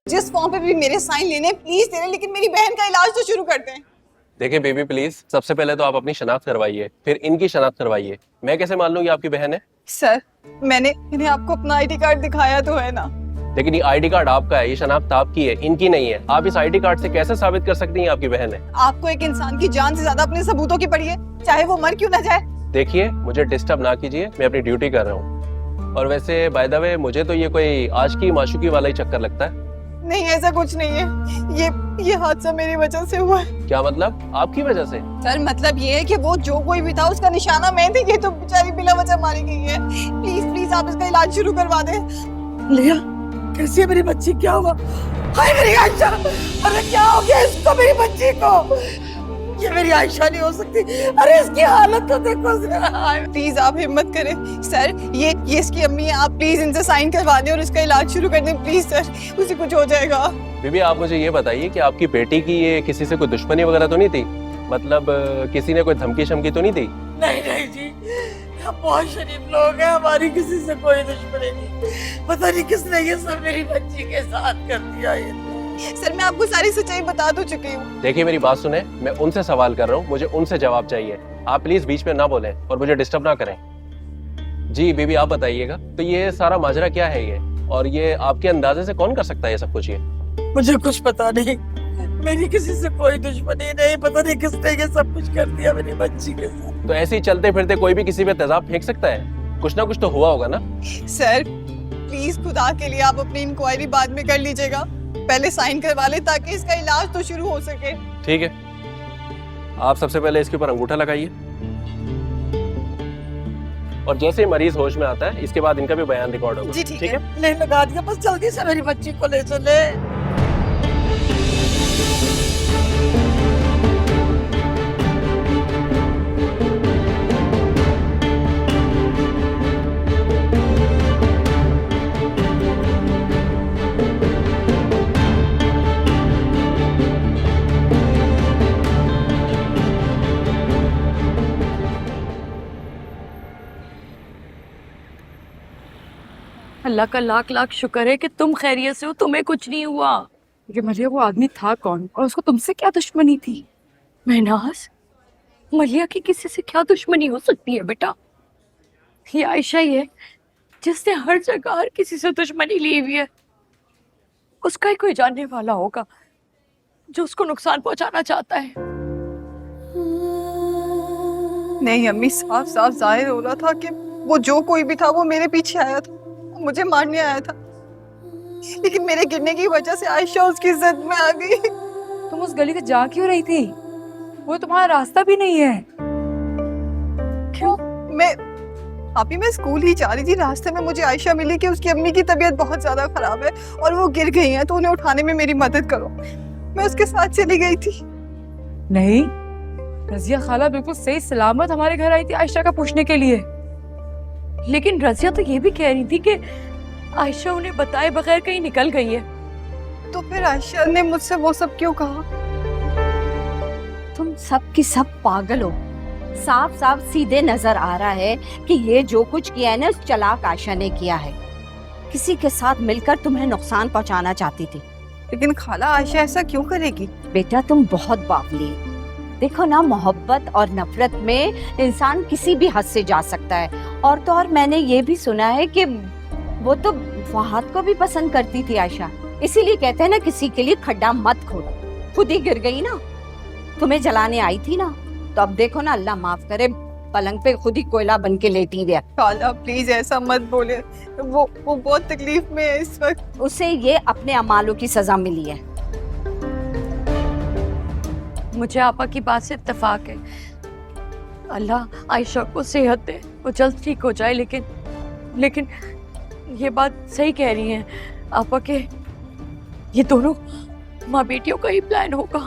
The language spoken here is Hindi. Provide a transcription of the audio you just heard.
जिस फॉर्म पे भी मेरे साइन लेने प्लीज दे रहे, लेकिन मेरी बहन का इलाज तो शुरू करते हैं। देखिए बेबी प्लीज, सबसे पहले तो आप अपनी शनाख्त करवाइए, फिर इनकी शनाख्त करवाइए। मैं कैसे मान लूं ये आपकी बहन है? सर मैंने आपको अपना आईडी कार्ड दिखाया तो है ना। लेकिन ये आईडी कार्ड आपका है, ये शनाख्त आपकी है, इनकी नहीं है। आप इस आईडी कार्ड से कैसे साबित कर सकती हैं आपकी बहन है? आपको एक इंसान की जान से ज्यादा अपने सबूतों की पड़ी है, चाहे वो मर क्यों ना जाए। देखिए मुझे डिस्टर्ब ना कीजिए, मैं अपनी ड्यूटी कर रहा हूँ। और वैसे बाय द वे मुझे तो ये कोई आशिकी माशूकी वाला ही चक्कर लगता है। नहीं ऐसा कुछ नहीं है, ये हादसा मेरी वजह से हुआ है। क्या मतलब? आपकी वजह से? सर मतलब ये है कि वो जो कोई भी था उसका निशाना मैं थी, ये तो बेचारी बिला वजह मारी गई है। प्लीज प्लीज आप इसका इलाज शुरू करवा दें। लिया कैसी है मेरी बच्ची, क्या हुआ? हाय मेरी आयशा, अरे क्या हो गया इसको, मेरी बच्ची को? ये मेरी आयशा नहीं हो सकती। अरे इसकी हालत तो देखो जरा। प्लीज आप हिम्मत करें सर, ये इसकी अम्मी है, आप प्लीज इनसे साइन करवा दें और इसका इलाज शुरू कर दें प्लीज सर, उसे कुछ हो जाएगा। बीबी आप मुझे ये बताइए कि आपकी बेटी की ये किसी से कोई दुश्मनी वगैरह तो नहीं थी? मतलब किसी ने कोई धमकी शमकी तो नहीं दी? नहीं नहीं जी, हम बहुत शरीफ लोग हैं, हमारी किसी से कोई दुश्मनी नहीं। पता नहीं किसने ये सब मेरी बच्ची के साथ कर दिया। ये सर मैं आपको सारी सच्चाई बता तो चुकी हूँ। देखिए मेरी बात सुने, मैं उनसे सवाल कर रहा हूँ, मुझे उनसे जवाब चाहिए। आप प्लीज बीच में ना बोलें और मुझे डिस्टर्ब ना करें। जी बीबी आप बताइएगा, तो ये सारा माजरा क्या है ये, और ये आपके अंदाजे से कौन कर सकता है ये सब कुछ? ये मुझे कुछ पता नहीं, मेरी किसी से कोई दुश्मनी नहीं। पता नहीं किसने ये सब कुछ कर दिया मेरी बच्ची के साथ। तो ऐसे ही चलते फिरते कोई भी किसी पे तेजाब फेंक सकता है? कुछ ना कुछ तो हुआ होगा ना। सर प्लीज खुदा के लिए आप अपनी इंक्वायरी बाद में कर लीजिएगा, पहले साइन करवा ले ताकि इसका इलाज तो शुरू हो सके। ठीक है, आप सबसे पहले इसके ऊपर अंगूठा लगाइए, और जैसे ही मरीज होश में आता है इसके बाद इनका भी बयान रिकॉर्ड होगा। जी ठीक है। नहीं लगा दिया, बस जल्दी से मेरी बच्ची को ले चले। अल्लाह का लाख लाख शुक्र है कि तुम खैरियत से हो, तुम्हें कुछ नहीं हुआ। ये मलिया वो आदमी था कौन, और उसको तुमसे क्या दुश्मनी थी? महनाज, मलिया की किसी से क्या दुश्मनी हो सकती है बेटा? ये आयशा ही है जिसने हर जगह हर किसी से दुश्मनी ली हुई है। उसका ही कोई जानने वाला होगा जो उसको नुकसान पहुंचाना चाहता है। नहीं अम्मी, साफ साफ जाहिर हो रहा था कि वो जो कोई भी था वो मेरे पीछे आया था, मुझे मारने आया था, लेकिन मेरे गिरने की वजह से आयशा उसकी जद में आ गई। तुम उस गली से जा क्यों रही थी? वो तुम्हारा रास्ता भी नहीं है। क्यों? मैं स्कूल ही जा रही थी, रास्ते में मुझे आयशा मिली कि उसकी अम्मी की तबीयत बहुत ज्यादा खराब है और वो गिर गई हैं, तो उन्हें उठाने में मेरी मदद करो। मैं उसके साथ चली गई थी। नहीं, रजिया खाला बिल्कुल सही सलामत हमारे घर आई थी आयशा का पूछने के लिए। लेकिन रजिया तो ये भी कह रही थी कि आयशा उन्हें बताए बगैर कहीं निकल गई है। तो फिर आयशा ने मुझसे वो सब क्यों कहा? तुम सब की सब पागल हो। साफ साफ सीधे नजर आ रहा है कि ये जो कुछ किया है ना, उस चालाक आयशा ने किया है। किसी के साथ मिलकर तुम्हें नुकसान पहुंचाना चाहती थी। लेकिन खाला आयशा ऐसा क्यों करेगी? बेटा तुम बहुत बावली। देखो ना, मोहब्बत और नफरत में इंसान किसी भी हद से जा सकता है। और तो और मैंने ये भी सुना है कि वो तो फहद को भी पसंद करती थी आयशा। इसीलिए कहते हैं ना, किसी के लिए खड्डा मत खोदो। खुद ही गिर गई ना, तुम्हें जलाने आई थी ना, तो अब देखो ना, अल्लाह माफ करे, पलंग पे खुद ही कोयला बन के लेटी है। खाला प्लीज ऐसा मत बोले, वो बहुत तकलीफ में है इस वक्त। उसे ये अपने अमालों की सजा मिली है। मुझे आपा की बात से इत्तेफाक है। अल्लाह आयशा को सेहत दे, वो जल्द ठीक हो जाए। लेकिन ये बात सही कह रही हैं आपा के ये दोनों माँ बेटियों का ही प्लान होगा।